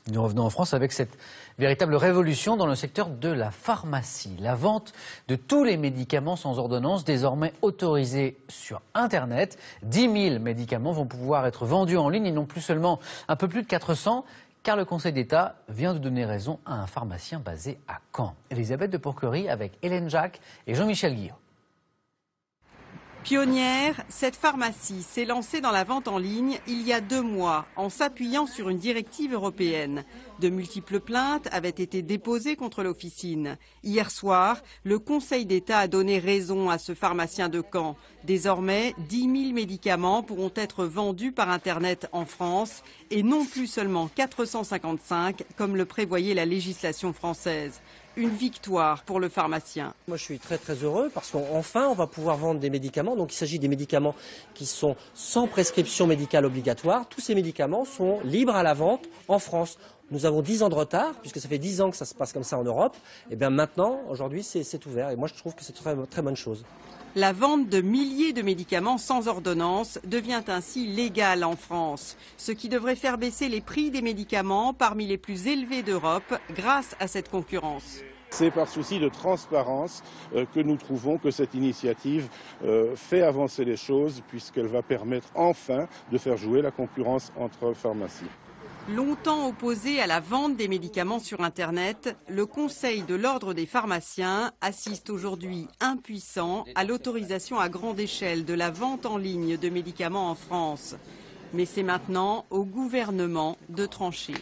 Nous revenons en France avec cette véritable révolution dans le secteur de la pharmacie. La vente de tous les médicaments sans ordonnance, désormais autorisés sur Internet. 10 000 médicaments vont pouvoir être vendus en ligne et non plus seulement un peu plus de 400, car le Conseil d'État vient de donner raison à un pharmacien basé à Caen. Elisabeth de Pourquerie avec Hélène Jacques et Jean-Michel Guillaume. Pionnière, cette pharmacie s'est lancée dans la vente en ligne il y a 2 mois en s'appuyant sur une directive européenne. De multiples plaintes avaient été déposées contre l'officine. Hier soir, le Conseil d'État a donné raison à ce pharmacien de Caen. Désormais, 10 000 médicaments pourront être vendus par Internet en France et non plus seulement 455 comme le prévoyait la législation française. Une victoire pour le pharmacien. Moi je suis très heureux parce qu'enfin on va pouvoir vendre des médicaments. Donc il s'agit des médicaments qui sont sans prescription médicale obligatoire. Tous ces médicaments sont libres à la vente en France. Nous avons 10 ans de retard puisque ça fait 10 ans que ça se passe comme ça en Europe. Et bien maintenant, aujourd'hui c'est ouvert et moi je trouve que c'est très bonne chose. La vente de milliers de médicaments sans ordonnance devient ainsi légale en France, ce qui devrait faire baisser les prix des médicaments parmi les plus élevés d'Europe grâce à cette concurrence. C'est par souci de transparence que nous trouvons que cette initiative fait avancer les choses puisqu'elle va permettre enfin de faire jouer la concurrence entre pharmacies. Longtemps opposé à la vente des médicaments sur Internet, le Conseil de l'Ordre des pharmaciens assiste aujourd'hui impuissant à l'autorisation à grande échelle de la vente en ligne de médicaments en France. Mais c'est maintenant au gouvernement de trancher.